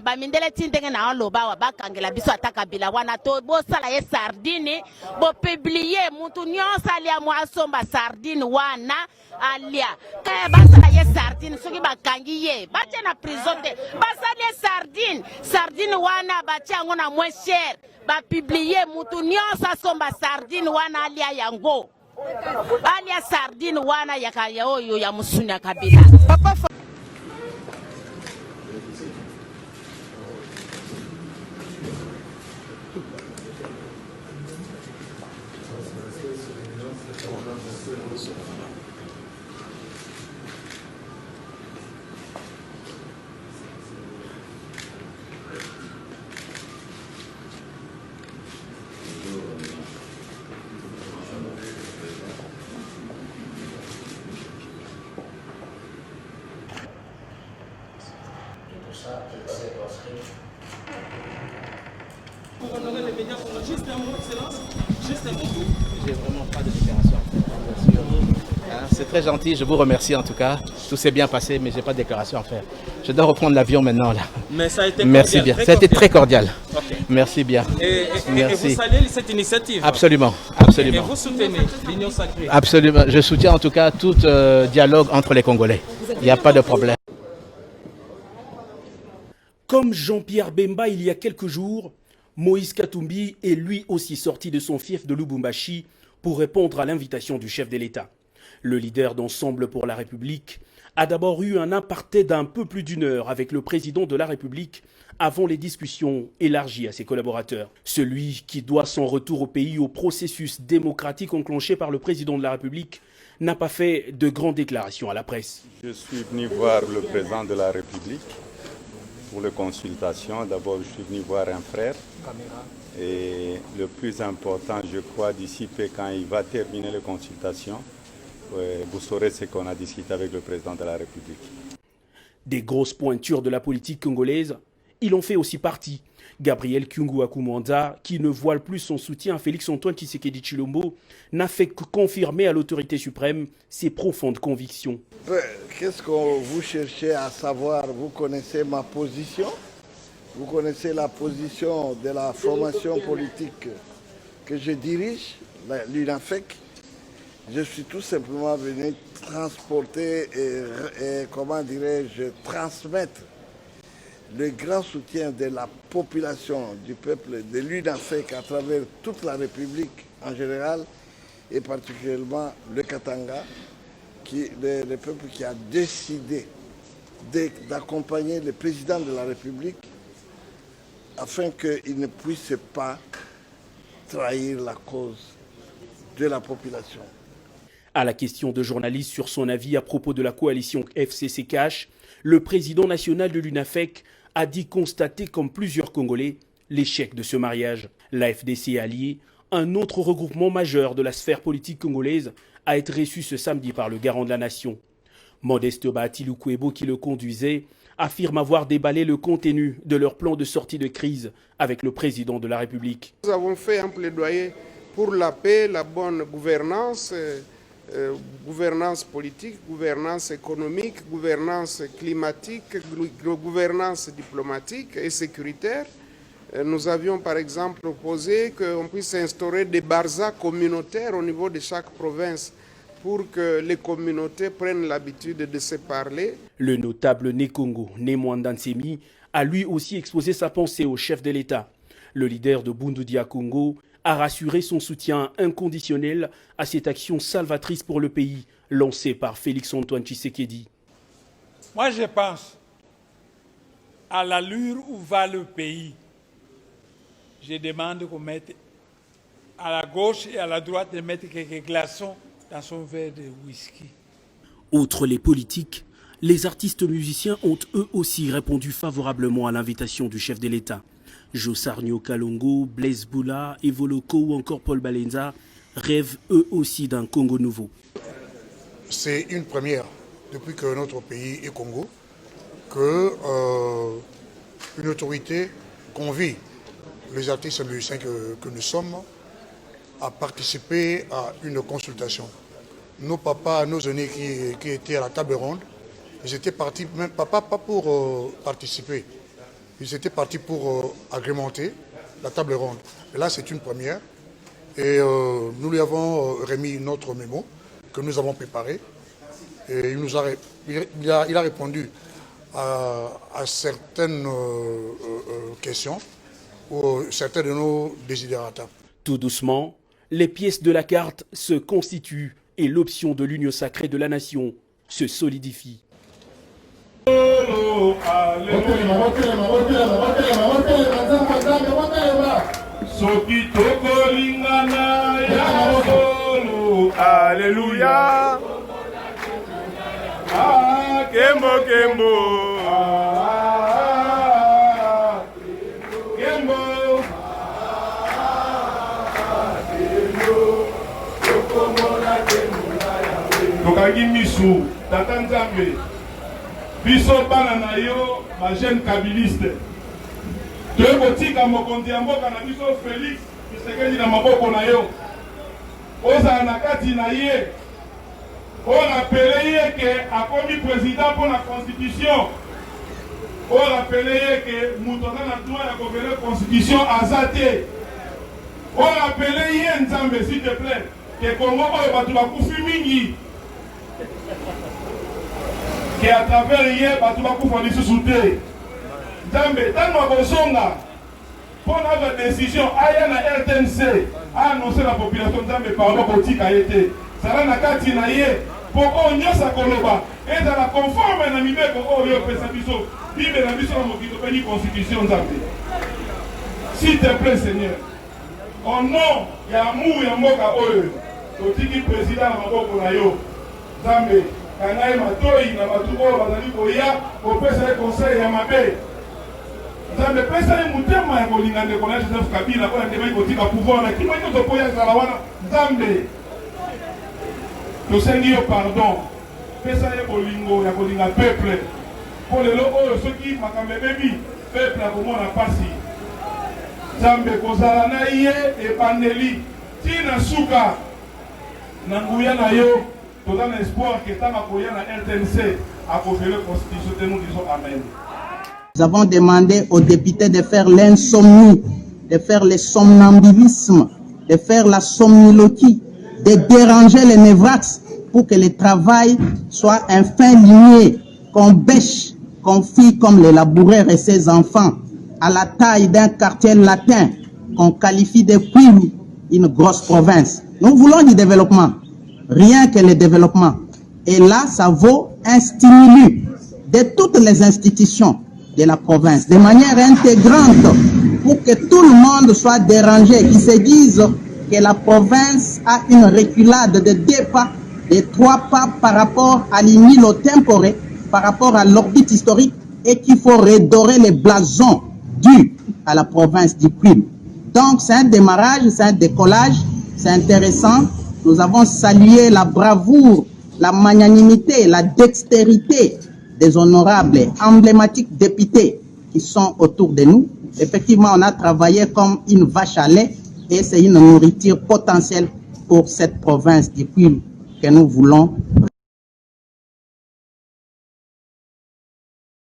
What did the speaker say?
ba mindele tindenge na oloba wa bakangela biso ataka bila wana to bo sala ye sardine bo publier mutu nyonso alia mwa somba sardine wana alia kaya basala ye sardine soki bakangi ye batie na prison te basala ye sardine wana batie yango na moins cher ba publier mutu nyonso asomba sardine wana alia yango alia sardine wana ya oyo ya musuni ya Kabila papa. Pour honorer les médias, juste un mot, Excellence. Juste un mot. J'ai vraiment pas de déclaration à faire. C'est très gentil, je vous remercie en tout cas. Tout s'est bien passé, mais j'ai pas de déclaration à faire. Je dois reprendre l'avion maintenant là. Mais ça a été merci cordial, bien. Ça a été très cordial. Okay. Merci bien. Et vous saluez cette initiative? Absolument, absolument. Et vous soutenez l'Union sacrée? Absolument. Je soutiens en tout cas tout dialogue entre les Congolais. Il n'y a pas de problème. Comme Jean-Pierre Bemba il y a quelques jours, Moïse Katumbi est lui aussi sorti de son fief de Lubumbashi pour répondre à l'invitation du chef de l'État. Le leader d'Ensemble pour la République a d'abord eu un aparté d'un peu plus d'une heure avec le président de la République avant les discussions élargies à ses collaborateurs. Celui qui doit son retour au pays au processus démocratique enclenché par le président de la République n'a pas fait de grandes déclarations à la presse. Je suis venu voir le président de la République pour les consultations. D'abord, je suis venu voir un frère. Et le plus important, je crois, d'ici peu, quand il va terminer les consultations, vous saurez ce qu'on a discuté avec le président de la République. Des grosses pointures de la politique congolaise, il en fait aussi partie. Gabriel Kyungu Akumanda, qui ne voile plus son soutien à Félix-Antoine Tshisekedi Tshilombo, n'a fait que confirmer à l'autorité suprême ses profondes convictions. Qu'est-ce que vous cherchez à savoir? Vous connaissez ma position? Vous connaissez la position de la formation politique que je dirige, l'UNAFEC. Je suis tout simplement venu transporter et comment dirais-je, transmettre le grand soutien de la population, du peuple de l'UNAFEC à travers toute la République en général et particulièrement le Katanga, le peuple qui a décidé d'accompagner le président de la République afin qu'il ne puisse pas trahir la cause de la population. À la question de journalistes sur son avis à propos de la coalition FCC-CACH, le président national de l'UNAFEC a dit constater comme plusieurs Congolais l'échec de ce mariage. La FDC alliée, un autre regroupement majeur de la sphère politique congolaise, a été reçu ce samedi par le garant de la nation. Modeste Bahati Lukwebo, qui le conduisait, affirme avoir déballé le contenu de leur plan de sortie de crise avec le président de la République. Nous avons fait un plaidoyer pour la paix, la bonne gouvernance, gouvernance politique, gouvernance économique, gouvernance climatique, gouvernance diplomatique et sécuritaire. Nous avions par exemple proposé qu'on puisse instaurer des barzas communautaires au niveau de chaque province pour que les communautés prennent l'habitude de se parler. Le notable Nekongo, Nemwanda Nsemi, a lui aussi exposé sa pensée au chef de l'État. Le leader de Bundu Dia Congo a rassuré son soutien inconditionnel à cette action salvatrice pour le pays lancée par Félix-Antoine Tshisekedi. Moi je pense à l'allure où va le pays. Je demande qu'on mette à la gauche et à la droite de mettre quelques glaçons dans son verre de whisky. Outre les politiques, les artistes musiciens ont eux aussi répondu favorablement à l'invitation du chef de l'État. Josarnio Kalongo, Blaise Boula, Evoloko ou encore Paul Balenza rêvent eux aussi d'un Congo nouveau. C'est une première depuis que notre pays est Congo, que une autorité convie les artistes musiciens que nous sommes à participer à une consultation. Nos papas, nos aînés qui étaient à la table ronde, ils étaient partis, même pas pour participer, ils étaient partis pour agrémenter la table ronde. Et là, c'est une première. Et nous lui avons remis notre mémo que nous avons préparé. Et il a répondu à certaines questions ou certains de nos désidérata. Tout doucement, les pièces de la carte se constituent et l'option de l'union sacrée de la nation se solidifie. Alléluia. Ah, Kembo, Kembo. Kembo. Tokagi misu, tata nzambe. Biso bana na yo, ma jeune kabiliste. Toyokotika mokonzi ya mboka na biso Félix Tshisekedi na maboko na yo. Oza na kati na ye. On appelé que akomi président pour la constitution. On appelé que Moutona na droit ya gouverner constitution azate. On appelé ye Nzambe s'il te plaît que Congo oyo batu bakufi mingi. Que à travers ye batu bakufa lisusu te. Nzambe tano bosonga. Pour notre décision aya na RTNC a annoncé la population Nzambe par rapport au tika été. Ça na kati na ye. Pour qu'on y ait sa coloba et dans la conforme à l'amibé pour qu'on y ait sa biso, vive la biso dans la constitution Nzambe. S'il te plaît, Seigneur, au nom, il y a amour, il y a moka oyo, au tiki président à maboko na yo, Nzambe, kanaye matoi, na batu oyo, bazali koya, au pesa conseil ya mabe. Nzambe, pesa ye mutema ya kolinga ndeko na Joseph Kabila, kwa ndema ikotika pouvoir, na kima ito topoya zalawana, Nzambe. Nous seigneur pardon. Pesa ye bolingo ya kolinga peuple. Pour le logo ceux qui makambe bebi peuple a komona pasi. Zambe kozala na ye e pandeli. Tina suka na nguya na yo. Toza na espoir que tanga koya na RTNC a conféré constitution de nous disons amen. Nous avons demandé aux députés de faire l'insomnie, de faire le somnambulisme, de faire la somniloquie, de déranger les névrax pour que le travail soit enfin lié, qu'on bêche, qu'on fille comme les laboureurs et ses enfants, à la taille d'un quartier latin, qu'on qualifie de Kwilu, une grosse province. Nous voulons du développement, rien que le développement. Et là, ça vaut un stimulus de toutes les institutions de la province, de manière intégrante, pour que tout le monde soit dérangé, qui se dise que la province a une reculade de 2 pas, de 3 pas par rapport à l'île temporé, par rapport à l'orbite historique, et qu'il faut redorer les blasons dus à la province du Kwilu. Donc c'est un démarrage, c'est un décollage, c'est intéressant. Nous avons salué la bravoure, la magnanimité, la dextérité des honorables et emblématiques députés qui sont autour de nous. Effectivement, on a travaillé comme une vache à lait, et c'est une nourriture potentielle pour cette province du Kwilu que nous voulons